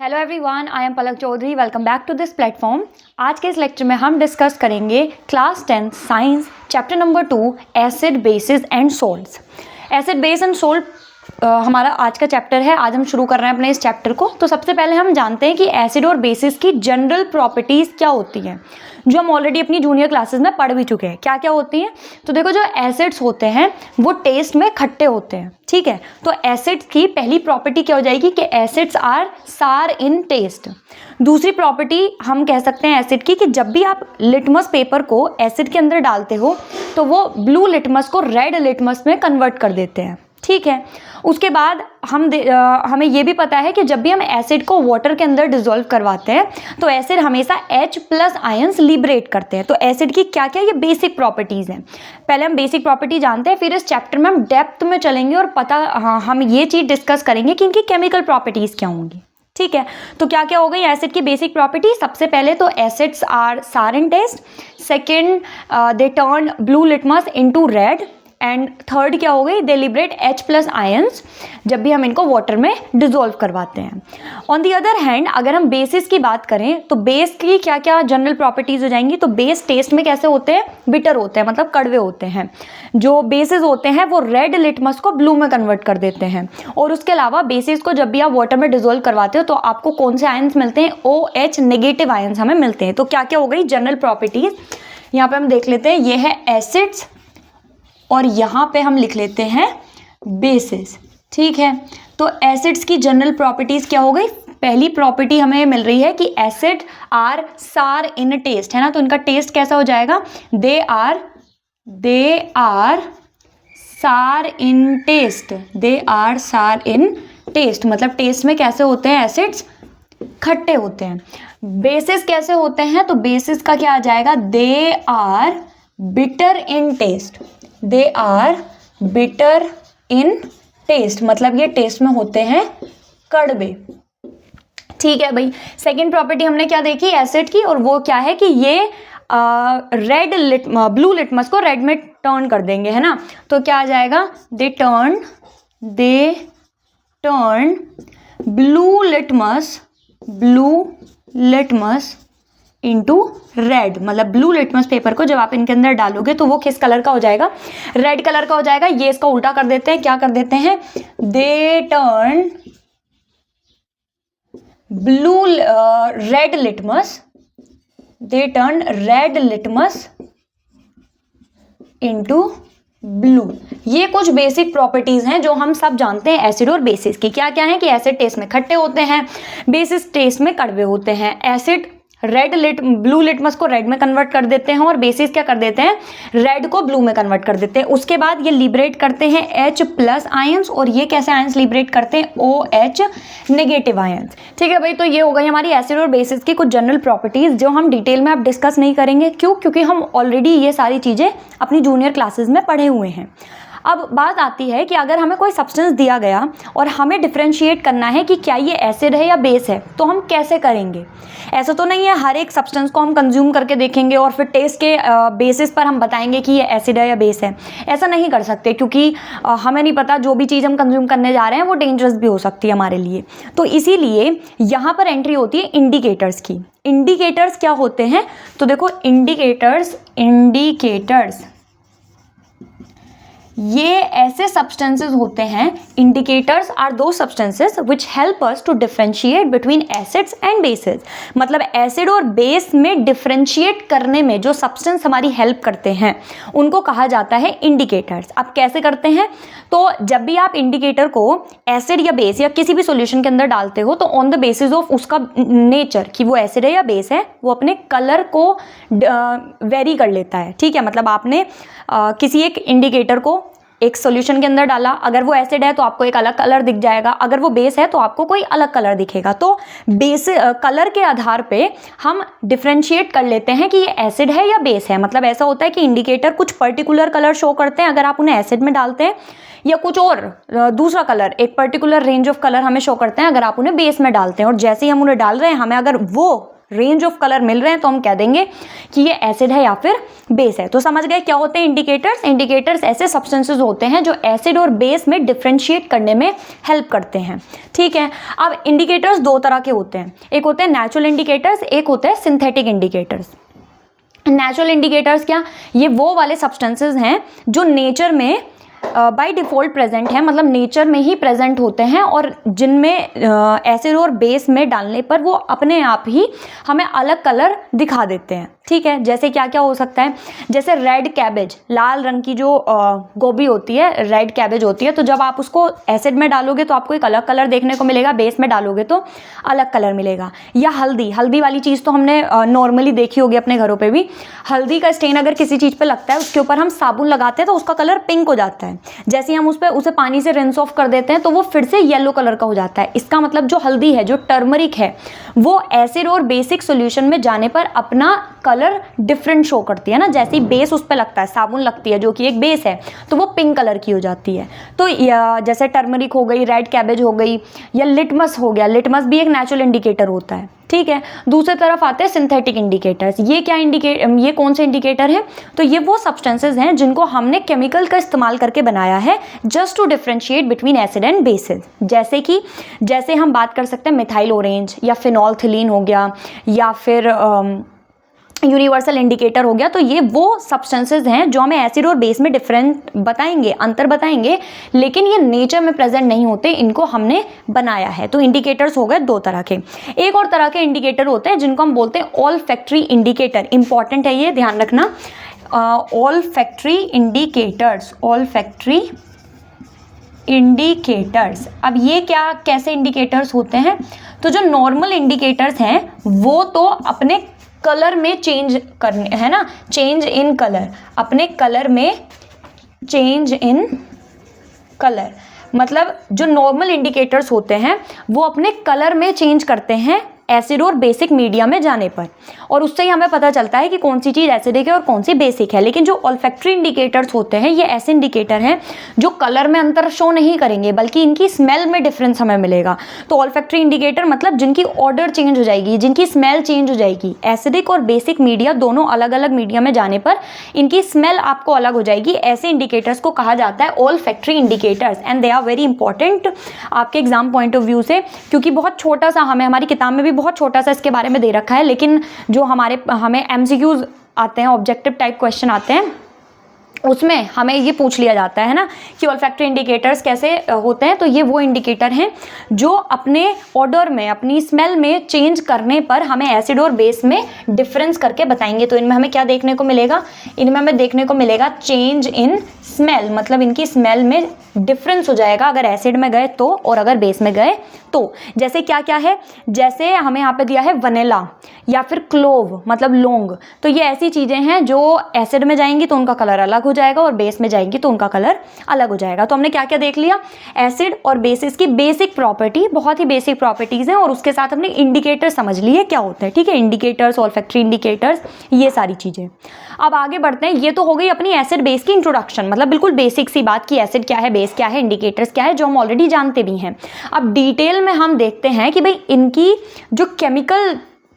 Hello everyone, I am Palak Chaudhary. Welcome back to this platform. आज के इस लेक्चर में हम डिस्कस करेंगे class 10 science chapter number 2 acid bases and salts. Acid base and salt हमारा आज का चैप्टर है। आज हम शुरू कर रहे हैं अपने इस चैप्टर को। तो सबसे पहले हम जानते हैं कि एसिड और बेसिस की जनरल प्रॉपर्टीज़ क्या होती हैं, जो हम ऑलरेडी अपनी जूनियर क्लासेस में पढ़ भी चुके हैं। क्या क्या होती हैं? तो देखो, जो एसिड्स होते हैं वो टेस्ट में खट्टे होते हैं, ठीक है। तो एसिड्स की पहली प्रॉपर्टी क्या हो जाएगी कि acids are sour in test. दूसरी प्रॉपर्टी हम कह सकते हैं एसिड की कि जब भी आप लिटमस पेपर को एसिड के अंदर डालते हो तो वो ब्लू लिटमस को रेड लिटमस में कन्वर्ट कर देते हैं, ठीक है। उसके बाद हमें ये भी पता है कि जब भी हम एसिड को वाटर के अंदर डिसॉल्व करवाते हैं तो एसिड हमेशा H+ आयंस लिबरेट करते हैं। तो एसिड की क्या क्या ये बेसिक प्रॉपर्टीज़ हैं। पहले हम बेसिक प्रॉपर्टी जानते हैं, फिर इस चैप्टर में हम डेप्थ में चलेंगे और हम ये चीज़ डिस्कस करेंगे कि इनकी केमिकल प्रॉपर्टीज़ क्या होंगी, ठीक है। तो क्या क्या हो गई एसिड की बेसिक प्रॉपर्टी? सबसे पहले तो acids are sour in taste, second they turn blue litmus into red, and third क्या हो गई, दे लिबरेट H+ आयंस जब भी हम इनको वाटर में डिसॉल्व करवाते हैं। ऑन दी अदर हैंड अगर हम बेसिस की बात करें तो बेस की क्या क्या जनरल प्रॉपर्टीज़ हो जाएंगी। तो बेस टेस्ट में कैसे होते हैं? बिटर होते हैं, मतलब कड़वे होते हैं। जो बेसिस होते हैं वो रेड लिटमस को ब्लू में कन्वर्ट कर देते हैं। और उसके अलावा बेसिस को जब भी आप वाटर में डिसॉल्व करवाते हो तो आपको कौन से आयंस मिलते हैं? OH नेगेटिव आयंस हमें मिलते हैं। तो क्या क्या हो गई जनरल प्रॉपर्टीज़, यहाँ पे हम देख लेते हैं। ये है एसिड्स और यहाँ पे हम लिख लेते हैं बेसिस, ठीक है। तो एसिड्स की जनरल प्रॉपर्टीज़ क्या हो गई? पहली प्रॉपर्टी हमें मिल रही है कि acid are sour in test, है ना। तो इनका टेस्ट कैसा हो जाएगा? They are sour in taste, they are sour in taste, मतलब टेस्ट में कैसे होते हैं एसिड्स? खट्टे होते हैं। बेसिस कैसे होते हैं? तो बेसिस का क्या आ जाएगा? They are bitter in taste, they are bitter in taste, मतलब ये टेस्ट में होते हैं कड़वे, ठीक है भाई। सेकेंड प्रॉपर्टी हमने क्या देखी एसिड की, और वो क्या है कि ये ब्लू लिटमस को रेड में टर्न कर देंगे, है ना। तो क्या आ जाएगा? दे turn blue litmus into red, मतलब ब्लू लिटमस पेपर को जब आप इनके अंदर डालोगे तो वो किस कलर का हो जाएगा? रेड कलर का हो जाएगा। ये इसका उल्टा कर देते हैं, क्या कर देते हैं? They turn red litmus into blue. ये कुछ बेसिक प्रॉपर्टीज हैं जो हम सब जानते हैं एसिड और बेसिस की। क्या क्या है कि एसिड टेस्ट में खट्टे होते हैं, बेसिस टेस्ट में कड़वे होते हैं। एसिड ब्लू लिटमस को रेड में कन्वर्ट कर देते हैं और बेसिस क्या कर देते हैं? रेड को ब्लू में कन्वर्ट कर देते हैं। उसके बाद ये लिबरेट करते हैं H+ आयंस, और ये कैसे आयंस लिबरेट करते हैं? OH नेगेटिव आयंस, ठीक है भाई। तो ये हो गई हमारी एसिड और बेसिस की कुछ जनरल प्रॉपर्टीज जो हम डिटेल में अब डिस्कस नहीं करेंगे। क्यों? क्योंकि हम ऑलरेडी ये सारी चीज़ें अपनी जूनियर क्लासेस में पढ़े हुए हैं। अब बात आती है कि अगर हमें कोई सब्सटेंस दिया गया और हमें डिफरेंशिएट करना है कि क्या ये एसिड है या बेस है, तो हम कैसे करेंगे? ऐसा तो नहीं है हर एक सब्सटेंस को हम कंज्यूम करके देखेंगे और फिर टेस्ट के बेसिस पर हम बताएंगे कि ये एसिड है या बेस है। ऐसा नहीं कर सकते, क्योंकि हमें नहीं पता जो भी चीज़ हम कंज्यूम करने जा रहे हैं वो डेंजरस भी हो सकती है हमारे लिए। तो इसीलिए यहाँ पर एंट्री होती है इंडिकेटर्स की। इंडिकेटर्स क्या होते हैं? तो देखो, इंडिकेटर्स ये ऐसे सब्सटेंसेस होते हैं। Indicators are those substances which help us to differentiate between acids and bases, मतलब एसिड और बेस में डिफरेंशिएट करने में जो सब्सटेंस हमारी हेल्प करते हैं उनको कहा जाता है इंडिकेटर्स। अब कैसे करते हैं? तो जब भी आप इंडिकेटर को एसिड या बेस या किसी भी सॉल्यूशन के अंदर डालते हो तो ऑन द बेसिस ऑफ उसका नेचर कि वो एसिड है या बेस है, वो अपने कलर को वेरी कर लेता है, ठीक है। मतलब आपने किसी एक इंडिकेटर को एक सॉल्यूशन के अंदर डाला, अगर वो एसिड है तो आपको एक अलग कलर दिख जाएगा, अगर वो बेस है तो आपको कोई अलग कलर दिखेगा। तो बेस कलर के आधार पे हम डिफरेंशिएट कर लेते हैं कि ये एसिड है या बेस है। मतलब ऐसा होता है कि इंडिकेटर कुछ पर्टिकुलर कलर शो करते हैं अगर आप उन्हें एसिड में डालते हैं, या कुछ और दूसरा कलर, एक पर्टिकुलर रेंज ऑफ कलर हमें शो करते हैं अगर आप उन्हें बेस में डालते हैं। और जैसे ही हम उन्हें डाल रहे हैं, हमें अगर वो रेंज ऑफ कलर मिल रहे हैं तो हम कह देंगे कि ये एसिड है या फिर बेस है। तो समझ गए क्या होते हैं इंडिकेटर्स। इंडिकेटर्स ऐसे सब्सटेंसेस होते हैं जो एसिड और बेस में डिफ्रेंशिएट करने में हेल्प करते हैं। ठीक है, अब इंडिकेटर्स दो तरह के होते हैं, एक होते हैं नेचुरल इंडिकेटर्स, एक होते हैं सिंथेटिक इंडिकेटर्स। नेचुरल इंडिकेटर्स क्या, ये वो वाले सब्सटेंसेस हैं जो नेचर में बाय डिफ़ॉल्ट प्रेजेंट है, मतलब नेचर में ही प्रेजेंट होते हैं और जिनमें एसिड और बेस में डालने पर वो अपने आप ही हमें अलग कलर दिखा देते हैं। ठीक है, जैसे क्या क्या हो सकता है, जैसे रेड कैबेज, लाल रंग की जो गोभी होती है रेड कैबेज होती है, तो जब आप उसको एसिड में डालोगे तो आपको एक अलग कलर देखने को मिलेगा, बेस में डालोगे तो अलग कलर मिलेगा। या हल्दी, हल्दी वाली चीज़ तो हमने नॉर्मली देखी होगी अपने घरों पे भी। हल्दी का स्टेन अगर किसी चीज़ पे लगता है, उसके ऊपर हम साबुन लगाते हैं तो उसका कलर पिंक हो जाता है। जैसे ही हम उसे पानी से रिंस ऑफ कर देते हैं तो वो फिर से येलो कलर का हो जाता है। इसका मतलब जो हल्दी है, जो टर्मरिक है, वो एसिड और बेसिक सोल्यूशन में जाने पर अपना कलर डिफरेंट शो करती है ना। जैसे ही बेस उस पर लगता है, साबुन लगती है जो कि एक बेस है, तो वो पिंक कलर की हो जाती है। तो जैसे टर्मरिक हो गई, रेड कैबेज हो गई, या लिटमस हो गया, लिटमस भी एक नेचुरल इंडिकेटर होता है। ठीक है, दूसरी तरफ आते हैं सिंथेटिक इंडिकेटर्स। ये कौन से इंडिकेटर हैं, तो ये वो सब्सटेंसेस हैं जिनको हमने केमिकल का इस्तेमाल करके बनाया है just to differentiate between acid and bases. जैसे हम बात कर सकते हैं मिथाइल ऑरेंज या फिनोल्थिलीन हो गया, या फिर यूनिवर्सल इंडिकेटर हो गया। तो ये वो सब्सटेंसेस हैं जो हमें एसिड और बेस में डिफरेंट बताएंगे, अंतर बताएंगे, लेकिन ये नेचर में प्रेजेंट नहीं होते, इनको हमने बनाया है। तो इंडिकेटर्स हो गए दो तरह के। एक और तरह के इंडिकेटर होते हैं जिनको हम बोलते हैं ऑल्फैक्टरी इंडिकेटर। इंपॉर्टेंट है ये, ध्यान रखना। Olfactory indicators, olfactory indicators. अब ये कैसे इंडिकेटर्स होते हैं, तो जो नॉर्मल इंडिकेटर्स हैं वो तो अपने कलर में चेंज करने है ना, चेंज इन कलर, अपने कलर में चेंज इन कलर, मतलब जो नॉर्मल इंडिकेटर्स होते हैं वो अपने कलर में चेंज करते हैं एसिड और बेसिक मीडिया में जाने पर, और उससे ही हमें पता चलता है कि कौन सी चीज़ एसिडिक है और कौन सी बेसिक है। लेकिन जो ऑल्फैक्टरी इंडिकेटर्स होते हैं ये ऐसे इंडिकेटर हैं जो कलर में अंतर शो नहीं करेंगे, बल्कि इनकी स्मेल में डिफरेंस हमें मिलेगा। तो ऑल्फैक्टरी इंडिकेटर मतलब जिनकी ऑर्डर चेंज हो जाएगी, जिनकी स्मेल चेंज हो जाएगी। एसिडिक और बेसिक मीडिया दोनों अलग अलग मीडिया में जाने पर इनकी स्मेल आपको अलग हो जाएगी। ऐसे इंडिकेटर्स को कहा जाता है olfactory indicators, and they are very important आपके एग्जाम पॉइंट ऑफ व्यू से, क्योंकि बहुत छोटा सा हमारी किताब में भी बहुत छोटा सा इसके बारे में दे रखा है, लेकिन जो हमें एमसीक्यूज आते हैं, ऑब्जेक्टिव टाइप क्वेश्चन आते हैं, उसमें हमें ये पूछ लिया जाता है ना कि ऑल्फैक्टरी इंडिकेटर्स कैसे होते हैं। तो ये वो इंडिकेटर हैं जो अपने ऑर्डर में, अपनी स्मेल में चेंज करने पर हमें एसिड और बेस में डिफरेंस करके बताएंगे। तो इनमें हमें क्या देखने को मिलेगा, इनमें हमें देखने को मिलेगा चेंज इन स्मेल, मतलब इनकी स्मेल में डिफरेंस हो जाएगा अगर एसिड में गए तो, और अगर बेस में गए तो। जैसे क्या क्या है, जैसे हमें यहाँ पे दिया है वनीला या फिर क्लोव मतलब लौंग। तो ये ऐसी चीज़ें हैं जो एसिड में जाएंगी तो उनका कलर अलग हो जाएगा और बेस में जाएंगी तो उनका कलर अलग हो जाएगा। तो हमने क्या क्या देख लिया, एसिड और बेसिस की बेसिक प्रॉपर्टी, बहुत ही बेसिक प्रॉपर्टीज़ हैं, और उसके साथ हमने इंडिकेटर समझ लिए क्या होते हैं। ठीक है, इंडिकेटर्स, ऑल्फैक्टरी इंडिकेटर्स, ये सारी चीज़ें। अब आगे बढ़ते हैं। ये तो हो गई अपनी एसिड बेस की इंट्रोडक्शन, मतलब बिल्कुल बेसिक सी बात कि एसिड क्या है, बेस क्या है, इंडिकेटर्स क्या है, जो हम ऑलरेडी जानते भी हैं। अब डिटेल में हम देखते हैं कि भाई इनकी जो केमिकल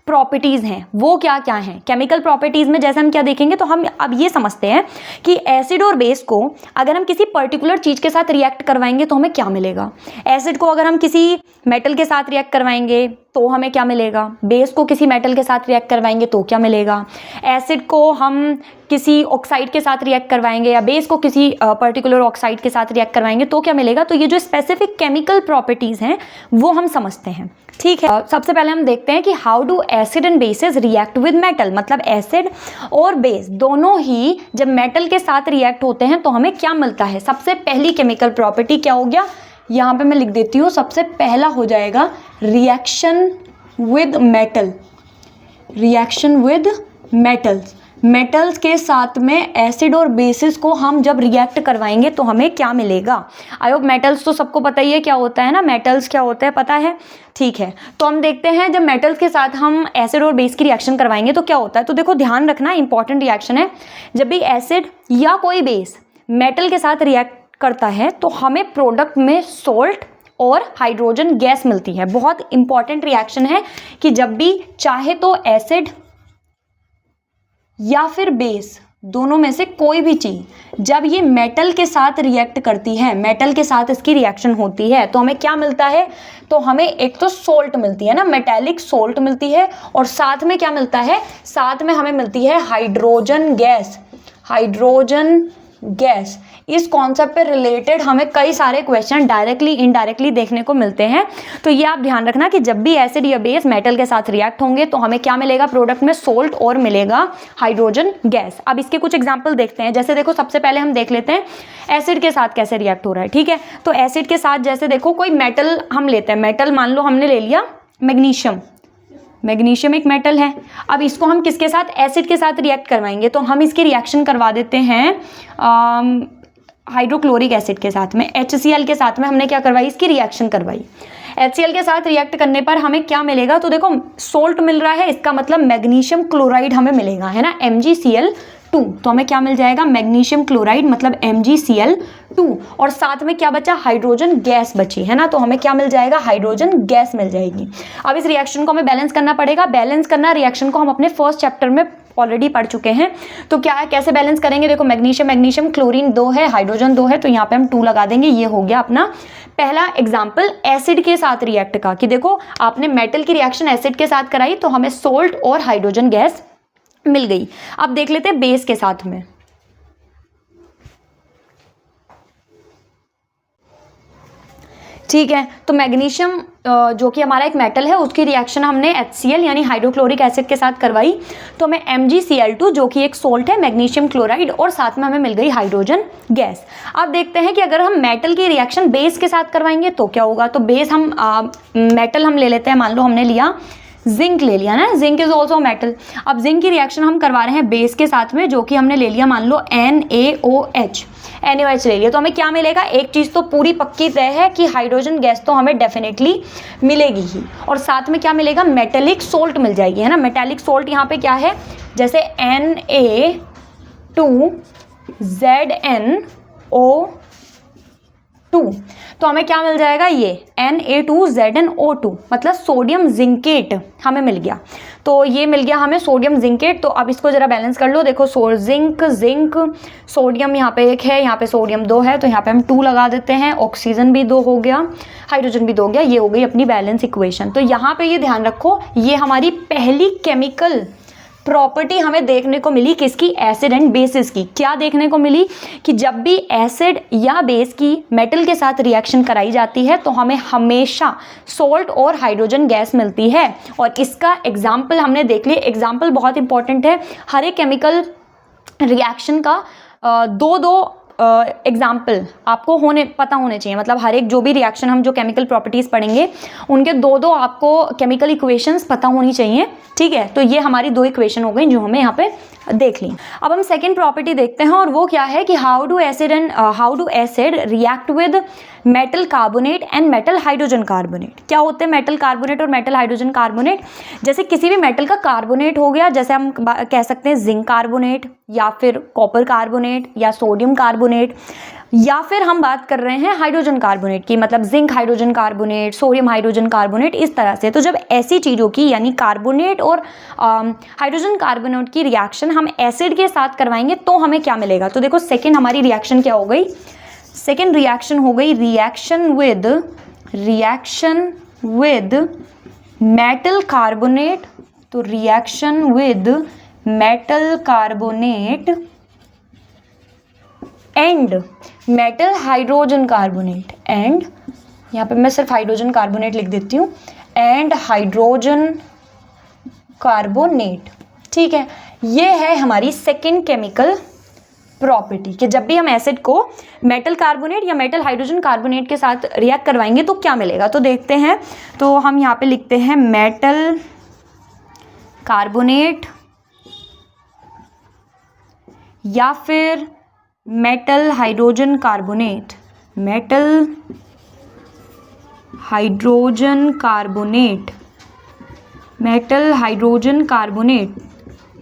प्रॉपर्टीज़ हैं वो क्या क्या हैं। केमिकल प्रॉपर्टीज़ में जैसे हम क्या देखेंगे, तो हम अब ये समझते हैं कि एसिड और बेस को अगर हम किसी पर्टिकुलर चीज़ के साथ रिएक्ट करवाएंगे तो हमें क्या मिलेगा। एसिड को अगर हम किसी मेटल के साथ रिएक्ट करवाएंगे तो हमें क्या मिलेगा, बेस को किसी मेटल के साथ रिएक्ट करवाएंगे तो क्या मिलेगा, एसिड को हम किसी ऑक्साइड के साथ रिएक्ट करवाएंगे या बेस को किसी पर्टिकुलर ऑक्साइड के साथ रिएक्ट करवाएंगे तो क्या मिलेगा। तो ये जो स्पेसिफिक केमिकल प्रॉपर्टीज़ हैं वो हम समझते हैं। ठीक है, सबसे पहले हम देखते हैं कि how do acid and basis react with metal, मतलब एसिड और बेस दोनों ही जब मेटल के साथ रिएक्ट होते हैं तो हमें क्या मिलता है। सबसे पहली केमिकल प्रॉपर्टी क्या हो गया, यहाँ पे मैं लिख देती हूँ, सबसे पहला हो जाएगा reaction with metal. Reaction with metals, metals के साथ में एसिड और बेसिस को हम जब रिएक्ट करवाएंगे तो हमें क्या मिलेगा। आई होप मेटल्स तो सबको पता ही है क्या होता है ना, मेटल्स क्या होता है पता है। ठीक है, तो हम देखते हैं जब मेटल्स के साथ हम एसिड और बेस की रिएक्शन करवाएंगे तो क्या होता है। तो देखो ध्यान रखना, इंपॉर्टेंट रिएक्शन है। जब भी एसिड या कोई बेस मेटल के साथ रिएक्ट करता है तो हमें प्रोडक्ट में सॉल्ट और हाइड्रोजन गैस मिलती है। बहुत इंपॉर्टेंट रिएक्शन है कि जब भी चाहे तो एसिड या फिर बेस, दोनों में से कोई भी चीज जब ये मेटल के साथ रिएक्ट करती है, मेटल के साथ इसकी रिएक्शन होती है, तो हमें क्या मिलता है? तो हमें एक तो सोल्ट मिलती है ना, मेटेलिक सोल्ट मिलती है, और साथ में क्या मिलता है? साथ में हमें मिलती है हाइड्रोजन गैस। हाइड्रोजन गैस, इस कॉन्सेप्ट पे रिलेटेड हमें कई सारे क्वेश्चन डायरेक्टली इनडायरेक्टली देखने को मिलते हैं। तो ये आप ध्यान रखना कि जब भी एसिड या बेस मेटल के साथ रिएक्ट होंगे तो हमें क्या मिलेगा प्रोडक्ट में? सोल्ट और मिलेगा हाइड्रोजन गैस। अब इसके कुछ एग्जांपल देखते हैं। जैसे देखो, सबसे पहले हम देख लेते हैं एसिड के साथ कैसे रिएक्ट हो रहा है। ठीक है, तो एसिड के साथ जैसे देखो कोई मेटल हम लेते हैं, मेटल मान लो हमने ले लिया मैग्नीशियम। मैग्नीशियम एक मेटल है। अब इसको हम किसके साथ? एसिड के साथ रिएक्ट करवाएंगे, तो हम इसकी रिएक्शन करवा देते हैं हाइड्रोक्लोरिक एसिड के साथ में, HCl के साथ में हमने क्या करवाई? इसकी रिएक्शन करवाई। HCl के साथ रिएक्ट करने पर हमें क्या मिलेगा? तो देखो सोल्ट मिल रहा है, इसका मतलब मैग्नीशियम क्लोराइड हमें मिलेगा, है ना, MgCl2। तो हमें क्या मिल जाएगा? मैग्नीशियम क्लोराइड मतलब MgCl2। और साथ में क्या बचा? हाइड्रोजन गैस बची, है ना, तो हमें क्या मिल जाएगा? हाइड्रोजन गैस मिल जाएगी। अब इस रिएक्शन को हमें बैलेंस करना पड़ेगा। बैलेंस करना रिएक्शन को हम अपने फर्स्ट चैप्टर में ऑलरेडी पढ़ चुके हैं। तो क्या है, कैसे बैलेंस करेंगे? देखो मैग्नीशियम मैग्नीशियम, क्लोरीन 2 है, हाइड्रोजन 2 है, तो यहाँ पे हम 2 लगा देंगे। ये हो गया अपना पहला एग्जाम्पल एसिड के साथ रिएक्ट का, कि देखो आपने मेटल की रिएक्शन एसिड के साथ कराई तो हमें सोल्ट और हाइड्रोजन गैस मिल गई। अब देख लेते हैं बेस के साथ में। ठीक है, तो मैग्नीशियम जो कि हमारा एक मेटल है, उसकी रिएक्शन हमने HCl यानी हाइड्रोक्लोरिक एसिड के साथ करवाई, तो हमें MgCl2 जो कि एक सोल्ट है, मैग्नीशियम क्लोराइड, और साथ में हमें मिल गई हाइड्रोजन गैस। अब देखते हैं कि अगर हम मेटल की रिएक्शन बेस के साथ करवाएंगे तो क्या होगा। तो बेस हम मेटल हम ले लेते हैं, मान लो हमने लिया जिंक ले लिया ना, जिंक इज ऑल्सो मेटल। अब जिंक की रिएक्शन हम करवा रहे हैं बेस के साथ में, जो कि हमने ले लिया मान लो NaOH ले लिया, तो हमें क्या मिलेगा? एक चीज़ तो पूरी पक्की तय है कि हाइड्रोजन गैस तो हमें डेफिनेटली मिलेगी ही, और साथ में क्या मिलेगा? मेटेलिक सोल्ट मिल जाएगी, है ना। मेटेलिक सोल्ट यहाँ पे क्या है? जैसे Na2ZnO2, तो हमें क्या मिल जाएगा? ये Na2ZnO2 मतलब सोडियम जिंकेट हमें मिल गया। तो ये मिल गया हमें सोडियम जिंकेट। तो अब इसको जरा बैलेंस कर लो। देखो जिंक सोडियम यहाँ पे 1 है, यहाँ पे सोडियम 2 है, तो यहाँ पे हम 2 लगा देते हैं। ऑक्सीजन भी 2 हो गया, हाइड्रोजन भी 2 हो गया। ये हो गई अपनी बैलेंस इक्वेशन। तो यहाँ पे ये ध्यान रखो, ये हमारी पहली केमिकल प्रॉपर्टी हमें देखने को मिली किसकी? एसिड एंड बेसिस की। क्या देखने को मिली? कि जब भी एसिड या बेस की मेटल के साथ रिएक्शन कराई जाती है तो हमें हमेशा सोल्ट और हाइड्रोजन गैस मिलती है। और इसका एग्जाम्पल हमने देख लिया। एग्जाम्पल बहुत इंपॉर्टेंट है। हर एक केमिकल रिएक्शन का दो एग्जाम्पल आपको पता होने चाहिए। मतलब हर एक जो भी रिएक्शन हम जो केमिकल प्रॉपर्टीज़ पढ़ेंगे उनके 2 आपको केमिकल इक्वेशंस पता होनी चाहिए। ठीक है, तो ये हमारी 2 इक्वेशन हो गई जो हमें यहाँ पे देख ली। अब हम सेकेंड प्रॉपर्टी देखते हैं, और वो क्या है कि how do acid react with metal carbonate and metal hydrogen carbonate. क्या होते हैं मेटल कार्बोनेट और मेटल हाइड्रोजन कार्बोनेट? जैसे किसी भी मेटल का कार्बोनेट हो गया, जैसे हम कह सकते हैं जिंक कार्बोनेट या फिर कॉपर कार्बोनेट या सोडियम कार्बोनेट, या फिर हम बात कर रहे हैं हाइड्रोजन कार्बोनेट की, मतलब zinc hydrogen carbonate, sodium hydrogen carbonate, इस तरह से। तो जब ऐसी चीज़ों की यानी कार्बोनेट और हाइड्रोजन कार्बोनेट की रिएक्शन हम एसिड के साथ करवाएंगे तो हमें क्या मिलेगा? तो देखो सेकेंड हमारी रिएक्शन क्या हो गई? सेकेंड रिएक्शन हो गई रिएक्शन विद मेटल कार्बोनेट। तो reaction with metal carbonate and metal hydrogen carbonate, and यहाँ पे मैं सिर्फ हाइड्रोजन कार्बोनेट लिख देती हूँ, एंड हाइड्रोजन कार्बोनेट। ठीक है, ये है हमारी सेकेंड केमिकल प्रॉपर्टी कि जब भी हम एसिड को मेटल कार्बोनेट या मेटल हाइड्रोजन कार्बोनेट के साथ रिएक्ट करवाएंगे तो क्या मिलेगा। तो देखते हैं, तो हम यहाँ पे लिखते हैं मेटल कार्बोनेट या फिर metal hydrogen carbonate, metal hydrogen carbonate, metal hydrogen carbonate.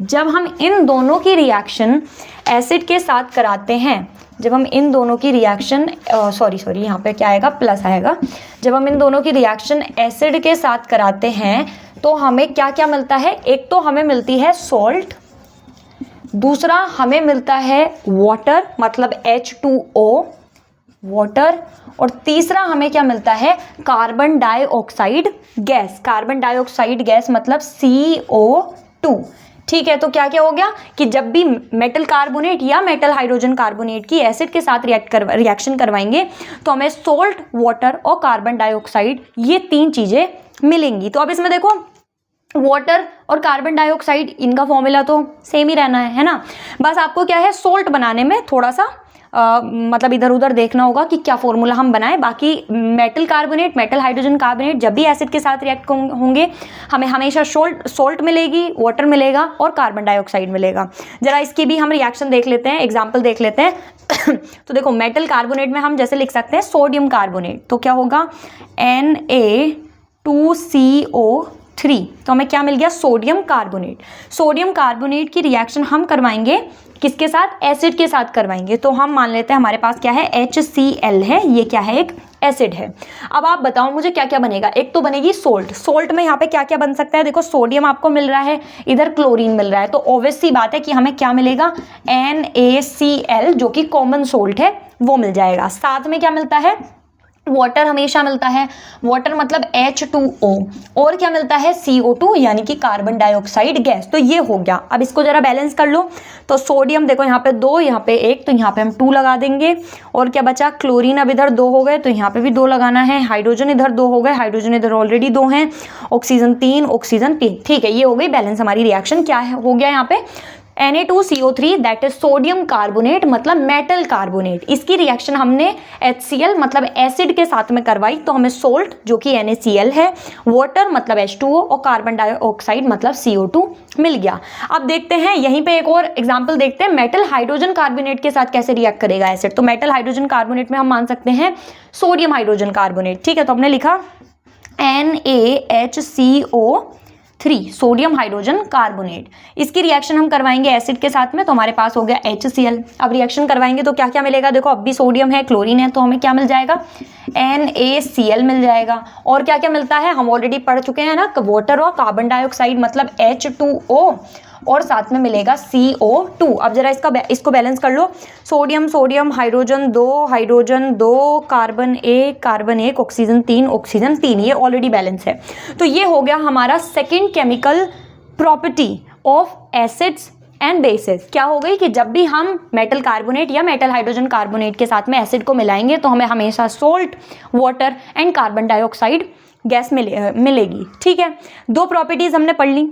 जब हम इन दोनों की रिएक्शन एसिड के साथ कराते हैं जब हम इन दोनों की रिएक्शन सॉरी यहाँ पे क्या आएगा, प्लस आएगा। जब हम इन दोनों की रिएक्शन एसिड के साथ कराते हैं तो हमें क्या क्या मिलता है, एक तो हमें मिलती है सॉल्ट, दूसरा हमें मिलता है वाटर मतलब H2O वाटर, और तीसरा हमें क्या मिलता है, carbon dioxide gas. Carbon dioxide gas मतलब CO2। ठीक है, तो क्या क्या हो गया कि जब भी मेटल कार्बोनेट या मेटल हाइड्रोजन कार्बोनेट की एसिड के साथ रिएक्शन करवाएंगे तो हमें सोल्ट, वाटर और कार्बन डाइऑक्साइड ये 3 चीजें मिलेंगी। तो अब इसमें देखो वाटर और कार्बन डाइऑक्साइड इनका फॉर्मूला तो सेम ही रहना है ना। बस आपको क्या है, सोल्ट बनाने में थोड़ा सा मतलब इधर उधर देखना होगा कि क्या फॉर्मूला हम बनाएं। बाकी metal carbonate, metal hydrogen carbonate जब भी एसिड के साथ रिएक्ट होंगे हमें हमेशा सोल्ट मिलेगी, वाटर मिलेगा और कार्बन डाइऑक्साइड मिलेगा। जरा इसकी भी हम रिएक्शन देख लेते हैं, एग्जाम्पल देख लेते हैं। तो देखो मेटल कार्बोनेट में हम जैसे लिख सकते हैं सोडियम कार्बोनेट, तो क्या होगा Na2CO3, तो हमें क्या मिल गया, सोडियम कार्बोनेट। सोडियम कार्बोनेट की रिएक्शन हम करवाएंगे किसके साथ, एसिड के साथ करवाएंगे। तो हम मान लेते हैं हमारे पास क्या है, HCl है, ये क्या है, एक एसिड है। अब आप बताओ मुझे क्या क्या बनेगा। एक तो बनेगी सोल्ट। सोल्ट में यहाँ पे क्या क्या बन सकता है, देखो सोडियम आपको मिल रहा है, इधर क्लोरीन मिल रहा है, तो ऑब्वियस सी बात है कि हमें क्या मिलेगा, NaCl जो कि कॉमन सोल्ट है वो मिल जाएगा। साथ में क्या मिलता है, वाटर हमेशा मिलता है, वाटर मतलब H2O, और क्या मिलता है, CO2 यानी कि कार्बन डाइऑक्साइड गैस। तो ये हो गया। अब इसको जरा बैलेंस कर लो। तो सोडियम देखो यहाँ पे 2, यहाँ पे 1, तो यहाँ पे हम 2 लगा देंगे। और क्या बचा, क्लोरीन अब इधर 2 हो गए तो यहाँ पे भी 2 लगाना है। हाइड्रोजन इधर 2 हो गए, हाइड्रोजन इधर ऑलरेडी 2 हैं। Oxygen 3, oxygen 3। ठीक है, ये हो गई बैलेंस हमारी रिएक्शन। क्या है हो गया यहाँ पे, Na2CO3 that is sodium carbonate मतलब मेटल कार्बोनेट। इसकी रिएक्शन हमने HCl मतलब एसिड के साथ में करवाई, तो हमें सोल्ट जो कि NaCl है, वाटर मतलब H2O और कार्बन डाइऑक्साइड मतलब CO2 मिल गया। अब देखते हैं यहीं पे एक और एग्जांपल देखते हैं, मेटल हाइड्रोजन कार्बोनेट के साथ कैसे रिएक्ट करेगा एसिड। तो मेटल हाइड्रोजन कार्बोनेट में हम मान सकते हैं सोडियम हाइड्रोजन कार्बोनेट। ठीक है, तो हमने लिखा NaHCO3 सोडियम हाइड्रोजन कार्बोनेट। इसकी रिएक्शन हम करवाएंगे एसिड के साथ में, तो हमारे पास हो गया HCl। अब रिएक्शन करवाएंगे तो क्या क्या मिलेगा, देखो अब भी सोडियम है, क्लोरीन है, तो हमें क्या मिल जाएगा, NaCl मिल जाएगा। और क्या क्या मिलता है, हम ऑलरेडी पढ़ चुके हैं ना, वाटर और कार्बन डाइऑक्साइड मतलब H2O, और साथ में मिलेगा CO2। अब जरा इसको बैलेंस कर लो। Sodium sodium, hydrogen 2, carbon 1, oxygen 3, ये ऑलरेडी बैलेंस है। तो ये हो गया हमारा second chemical property of acids and basis. क्या हो गई कि जब भी हम मेटल कार्बोनेट या मेटल हाइड्रोजन कार्बोनेट के साथ में एसिड को मिलाएंगे तो हमें हमेशा salt, water and carbon dioxide gas मिलेगी। ठीक है, 2 प्रॉपर्टीज हमने पढ़ ली।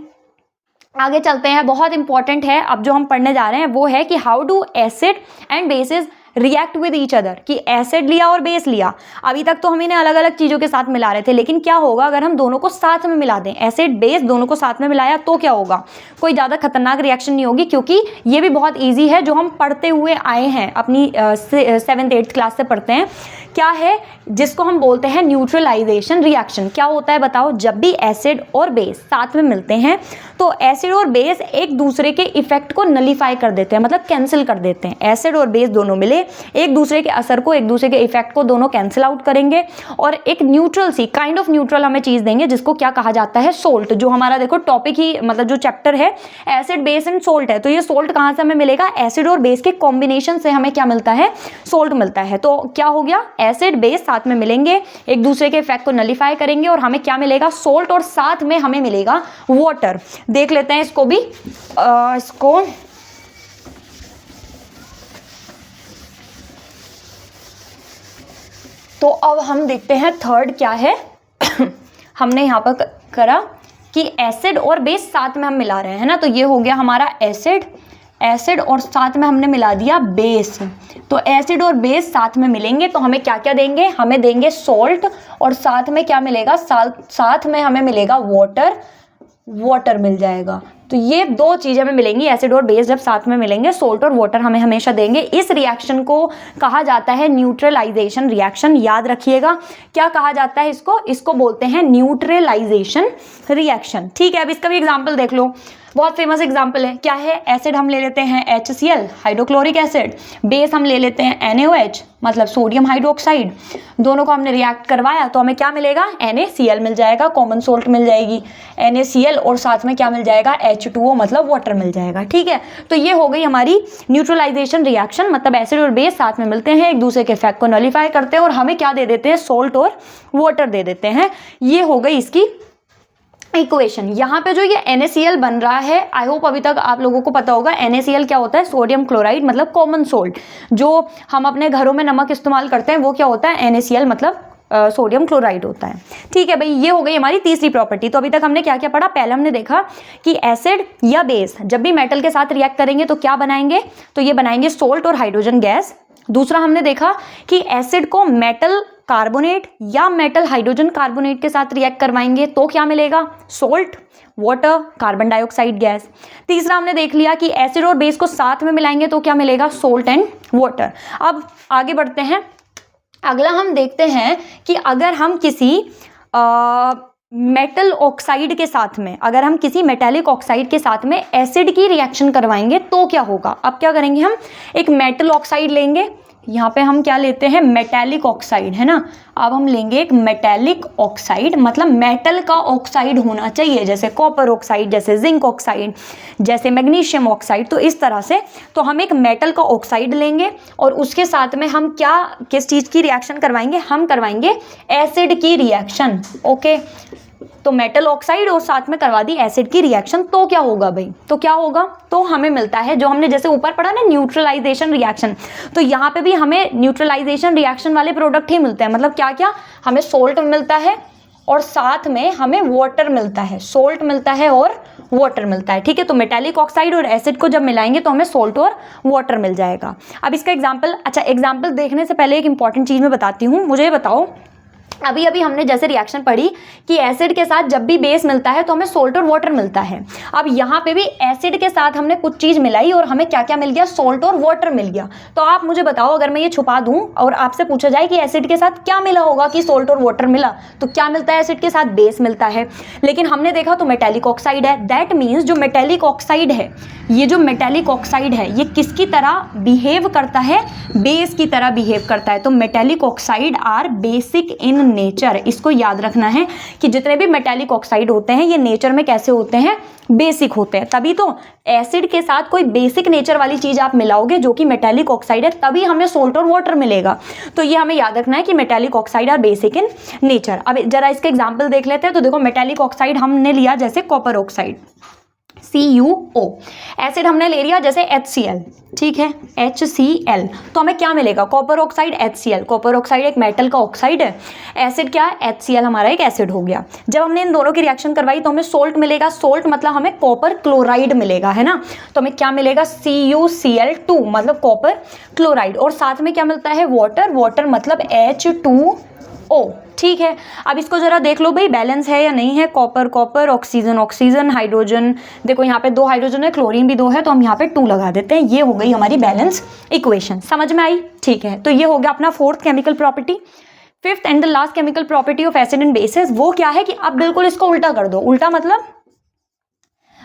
आगे चलते हैं, बहुत इंपॉर्टेंट है। अब जो हम पढ़ने जा रहे हैं वो है कि how do acid and basis react with each other, कि एसिड लिया और बेस लिया। अभी तक तो हम इन्हें अलग अलग चीज़ों के साथ मिला रहे थे, लेकिन क्या होगा अगर हम दोनों को साथ में मिला दें, एसिड बेस दोनों को साथ में मिलाया तो क्या होगा, कोई ज़्यादा खतरनाक रिएक्शन नहीं होगी, क्योंकि ये भी बहुत ईजी है जो हम पढ़ते हुए आए हैं, अपनी 7th 8th क्लास से पढ़ते हैं। क्या है, जिसको हम बोलते हैं न्यूट्रलाइजेशन रिएक्शन। क्या होता है बताओ, जब भी एसिड और बेस साथ में मिलते हैं तो एसिड और बेस एक दूसरे के इफेक्ट को नलीफाई कर देते हैं, मतलब कैंसिल कर देते हैं। एसिड और बेस दोनों मिले एक दूसरे के असर को, एक दूसरे के इफेक्ट को दोनों कैंसिल आउट करेंगे और एक न्यूट्रल सी काइंड ऑफ न्यूट्रल हमें चीज देंगे, जिसको क्या कहा जाता है, सोल्ट। जो हमारा देखो टॉपिक ही मतलब जो चैप्टर है एसिड बेस एंड सोल्ट है, तो ये सोल्ट कहाँ से हमें मिलेगा, एसिड और बेस के कॉम्बिनेशन से हमें क्या मिलता है, सोल्ट मिलता है। तो क्या हो गया, एसिड बेस साथ में मिलेंगे, एक दूसरे के इफेक्ट को नलीफाई करेंगे और हमें क्या मिलेगा, सोल्ट, और साथ में हमें मिलेगा वाटर। देख लेते हैं इसको भी, इसको तो अब हम देखते हैं थर्ड क्या है। हमने यहाँ पर करा कि एसिड और बेस साथ में हम मिला रहे हैं ना, तो ये हो गया हमारा एसिड और साथ में हमने मिला दिया बेस। तो एसिड और बेस साथ में मिलेंगे तो हमें क्या क्या देंगे, हमें देंगे सॉल्ट, और साथ में क्या मिलेगा, साथ में हमें मिलेगा वाटर मिल जाएगा। तो ये दो चीज़ें हमें मिलेंगी, एसिड और बेस जब साथ में मिलेंगे, सोल्ट और वाटर हमें हमेशा देंगे। इस रिएक्शन को कहा जाता है न्यूट्रलाइजेशन रिएक्शन। याद रखिएगा क्या कहा जाता है इसको बोलते हैं न्यूट्रलाइजेशन रिएक्शन। ठीक है, अब इसका भी एग्जाम्पल देख लो, बहुत फेमस एग्जाम्पल है। क्या है? एसिड हम ले लेते हैं HCl हाइड्रोक्लोरिक एसिड, बेस हम ले लेते हैं NaOH मतलब सोडियम हाइड्रोक्साइड। दोनों को हमने रिएक्ट करवाया तो हमें क्या मिलेगा? NaCl मिल जाएगा, कॉमन सोल्ट मिल जाएगी NaCl, और साथ में क्या मिल जाएगा? H2O मतलब वाटर मिल जाएगा। ठीक है, तो ये हो गई हमारी न्यूट्रलाइजेशन रिएक्शन, मतलब एसिड और बेस साथ में मिलते हैं, एक दूसरे के इफेक्ट को नलीफाई करते हैं और हमें क्या दे देते हैं? सोल्ट और वाटर दे देते हैं। ये हो गई इसकी इक्वेशन। यहाँ पे जो ये NaCl बन रहा है, आई होप अभी तक आप लोगों को पता होगा NaCl क्या होता है? सोडियम क्लोराइड मतलब कॉमन सोल्ट। जो हम अपने घरों में नमक इस्तेमाल करते हैं वो क्या होता है? NaCl मतलब सोडियम क्लोराइड होता है। ठीक है भाई, ये हो गई हमारी तीसरी प्रॉपर्टी। तो अभी तक हमने क्या क्या पढ़ा? पहले हमने देखा कि एसिड या बेस जब भी मेटल के साथ रिएक्ट करेंगे तो क्या बनाएंगे? तो ये बनाएंगे सोल्ट और हाइड्रोजन गैस। दूसरा हमने देखा कि एसिड को मेटल कार्बोनेट या मेटल हाइड्रोजन कार्बोनेट के साथ रिएक्ट करवाएंगे तो क्या मिलेगा? Salt, water, carbon dioxide gas. तीसरा हमने देख लिया कि एसिड और बेस को साथ में मिलाएंगे तो क्या मिलेगा? Salt and water. अब आगे बढ़ते हैं, अगला हम देखते हैं कि अगर हम किसी मेटल ऑक्साइड के साथ में, अगर हम किसी मेटालिक ऑक्साइड के साथ में एसिड की रिएक्शन करवाएंगे तो क्या होगा? अब क्या करेंगे? हम एक मेटल ऑक्साइड लेंगे, यहाँ पे हम क्या लेते हैं? मेटालिक ऑक्साइड, है ना। अब हम लेंगे एक मेटालिक ऑक्साइड, मतलब मेटल का ऑक्साइड होना चाहिए, जैसे कॉपर ऑक्साइड, जैसे जिंक ऑक्साइड, जैसे मैग्नीशियम ऑक्साइड। तो इस तरह से तो हम एक मेटल का ऑक्साइड लेंगे और उसके साथ में हम क्या, किस चीज़ की रिएक्शन करवाएंगे? हम करवाएंगे एसिड की रिएक्शन। ओके, तो मेटल ऑक्साइड और साथ में करवा दी एसिड की रिएक्शन, तो क्या होगा भाई? तो क्या होगा? तो हमें मिलता है जो हमने जैसे ऊपर पढ़ा ना, न्यूट्रलाइजेशन रिएक्शन। तो यहाँ पे भी हमें न्यूट्रलाइजेशन रिएक्शन वाले प्रोडक्ट ही मिलते हैं। मतलब क्या क्या? हमें सोल्ट मिलता है और साथ में हमें वाटर मिलता है, सोल्ट मिलता है और वाटर मिलता है। ठीक है, तो मेटालिक ऑक्साइड और एसिड को जब मिलाएंगे तो हमें सोल्ट और वाटर मिल जाएगा। अब इसका एग्जाम्पल, अच्छा एग्जाम्पल देखने से पहले एक इंपॉर्टेंट चीज़ मैं बताती हूँ। मुझे बताओ, अभी अभी हमने जैसे रिएक्शन पढ़ी कि एसिड के साथ जब भी बेस मिलता है तो हमें सोल्ट और वाटर मिलता है। अब यहाँ पे भी एसिड के साथ हमने कुछ चीज़ मिलाई और हमें क्या क्या मिल गया? सोल्ट और वाटर मिल गया। तो आप मुझे बताओ, अगर मैं ये छुपा दूँ और आपसे पूछा जाए कि एसिड के साथ क्या मिला होगा कि सोल्ट और वाटर मिला, तो क्या मिलता है? एसिड के साथ बेस मिलता है। लेकिन हमने देखा तो मेटालिक ऑक्साइड है। दैट मीन्स जो मेटालिक ऑक्साइड है, ये जो मेटालिक ऑक्साइड है ये किसकी तरह बिहेव करता है? बेस की तरह बिहेव करता है। तो metallic oxide are basic in nature. इसको याद रखना है कि जितने भी मेटालिक ऑक्साइड होते हैं ये नेचर में कैसे होते हैं? बेसिक होते हैं। तभी तो एसिड के साथ कोई बेसिक नेचर वाली चीज आप मिलाओगे जो कि मेटालिक ऑक्साइड है, तभी हमें सोल्ट और वाटर मिलेगा। तो ये हमें याद रखना है कि metallic oxide are basic in nature. अब जरा इसके एग्जाम्पल देख लेते हैं। तो देखो, मेटालिक ऑक्साइड हमने लिया जैसे कॉपर ऑक्साइड CuO, एसिड हमने ले लिया जैसे HCl, ठीक है, HCl। तो हमें क्या मिलेगा? Copper oxide HCl। Copper oxide एक मेटल का ऑक्साइड है, एसिड क्या है? HCl हमारा एक एसिड हो गया। जब हमने इन दोनों की रिएक्शन करवाई तो हमें सोल्ट मिलेगा। सोल्ट मतलब हमें कॉपर क्लोराइड मिलेगा, है ना। तो हमें क्या मिलेगा? CuCl2 मतलब कॉपर क्लोराइड, और साथ में क्या मिलता है? वाटर। वाटर मतलब H2O। ठीक है, अब इसको जरा देख लो भाई, बैलेंस है या नहीं है? Copper copper, oxygen oxygen, hydrogen, देखो यहाँ पे 2 हाइड्रोजन है, क्लोरीन भी 2 है, तो हम यहाँ पे 2 लगा देते हैं। ये हो गई हमारी बैलेंस इक्वेशन। समझ में आई? ठीक है, तो ये हो गया अपना 4th chemical property. 5th and the last chemical property of acid and basis, वो क्या है कि अब बिल्कुल इसको उल्टा कर दो। उल्टा मतलब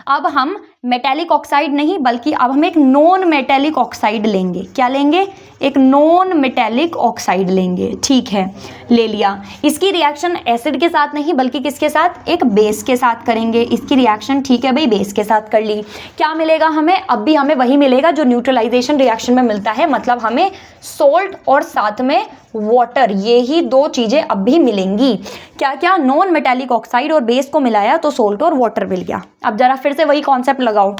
अब हम मेटालिक ऑक्साइड नहीं, बल्कि अब हम एक नॉन मेटालिक ऑक्साइड लेंगे। क्या लेंगे? एक नॉन मेटालिक ऑक्साइड लेंगे। ठीक है, ले लिया। इसकी रिएक्शन एसिड के साथ नहीं बल्कि किसके साथ? एक बेस के साथ करेंगे इसकी रिएक्शन। ठीक है भाई, बेस के साथ कर ली। क्या मिलेगा हमें? अब भी हमें वही मिलेगा जो न्यूट्रलाइजेशन रिएक्शन में मिलता है, मतलब हमें सोल्ट और साथ में वाटर, ये ही 2 चीजें अब भी मिलेंगी। क्या क्या? नॉन मेटालिक ऑक्साइड और बेस को मिलाया तो सोल्ट और वाटर मिल गया। अब जरा फिर से वही कॉन्सेप्ट लगाओ,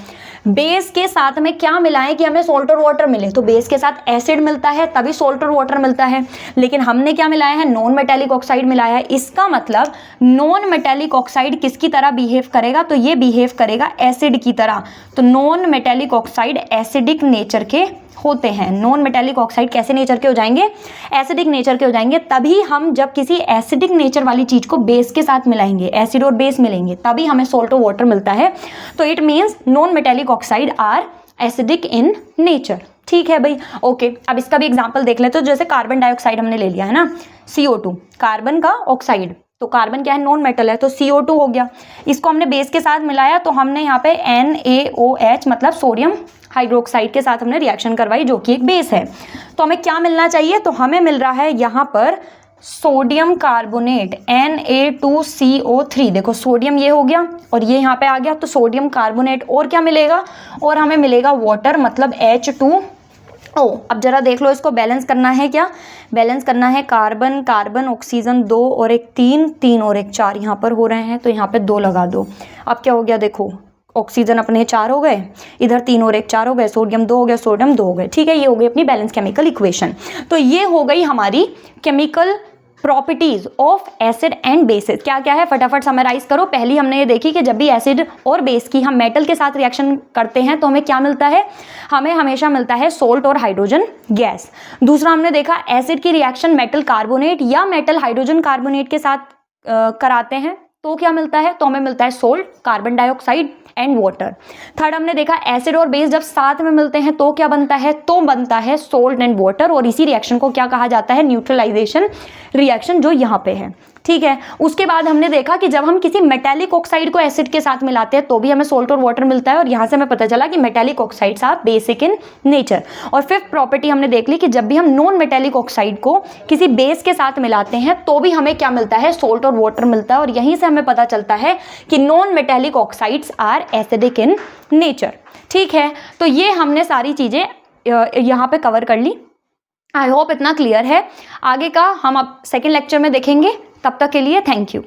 बेस के साथ में क्या मिलाएं कि हमें सोल्ट और वाटर मिले? तो बेस के साथ एसिड मिलता है तभी सोल्ट और वाटर मिलता है, लेकिन हमने क्या मिलाया है? नॉन मेटालिक ऑक्साइड मिलाया है। इसका मतलब नॉन मेटालिक ऑक्साइड किसकी तरह बिहेव करेगा? तो ये बिहेव करेगा एसिड की तरह। तो non metallic oxide acidic nature के होते हैं। नॉन मेटेलिक ऑक्साइड कैसे नेचर के हो जाएंगे? एसिडिक नेचर के हो जाएंगे। तभी हम जब किसी एसिडिक नेचर वाली चीज को बेस के साथ मिलाएंगे, एसिड और बेस मिलेंगे, तभी हमें सॉल्ट और वाटर मिलता है। तो it means non metallic oxide are acidic in nature. ठीक है भाई, ओके। अब इसका भी एग्जाम्पल देख लेते हो। जैसे कार्बन डाइऑक्साइड हमने ले लिया है ना, CO2, कार्बन का ऑक्साइड, तो कार्बन क्या है? नॉन मेटल है, तो CO2 हो गया। इसको हमने बेस के साथ मिलाया तो हमने यहाँ पे NaOH मतलब सोडियम हाइड्रोक्साइड के साथ हमने रिएक्शन करवाई, जो कि एक बेस है। तो हमें क्या मिलना चाहिए? तो हमें मिल रहा है यहाँ पर सोडियम कार्बोनेट Na2CO3। देखो सोडियम ये हो गया और ये यहाँ पे आ गया, तो सोडियम कार्बोनेट। और क्या मिलेगा? और हमें मिलेगा वाटर मतलब H2O। अब जरा देख लो, इसको बैलेंस करना है। क्या बैलेंस करना है? कार्बन कार्बन, ऑक्सीजन 2 और एक 3, 3 और एक 4 यहाँ पर हो रहे हैं, तो यहाँ पे 2 लगा दो। अब क्या हो गया? देखो ऑक्सीजन अपने 4 हो गए, इधर 3 और एक 4 हो गए, सोडियम 2 हो गया, सोडियम 2 हो गए। ठीक है, ये हो गई अपनी बैलेंस केमिकल इक्वेशन। तो ये हो गई हमारी chemical properties of acid and basis. क्या क्या है फटाफट समराइज करो। पहली हमने ये देखी कि जब भी एसिड और बेस की हम मेटल के साथ रिएक्शन करते हैं तो हमें क्या मिलता है? हमें हमेशा मिलता है सोल्ट और हाइड्रोजन गैस। दूसरा हमने देखा एसिड की रिएक्शन मेटल कार्बोनेट या मेटल हाइड्रोजन कार्बोनेट के साथ कराते हैं तो क्या मिलता है? तो हमें मिलता है salt, carbon dioxide and water. Third हमने देखा एसिड और बेस जब साथ में मिलते हैं तो क्या बनता है? तो बनता है सोल्ट एंड वाटर। और इसी रिएक्शन को क्या कहा जाता है? न्यूट्रलाइजेशन रिएक्शन, जो यहाँ पे है। ठीक है, उसके बाद हमने देखा कि जब हम किसी मेटेलिक ऑक्साइड को एसिड के साथ मिलाते हैं तो भी हमें सोल्ट और वाटर मिलता है। और यहाँ से हमें पता चला कि metallic oxides are basic in nature. और फिफ्थ प्रॉपर्टी हमने देख ली कि जब भी हम नॉन मेटेलिक ऑक्साइड को किसी बेस के साथ मिलाते हैं तो भी हमें क्या मिलता है? सोल्ट और वाटर मिलता है। और यहीं से हमें पता चलता है कि non metallic oxides are acidic in nature. ठीक है, तो ये हमने सारी चीज़ें यहाँ पे कवर कर ली। आई होप इतना क्लियर है। आगे का हम अब सेकेंड लेक्चर में देखेंगे। तब तक के लिए थैंक यू।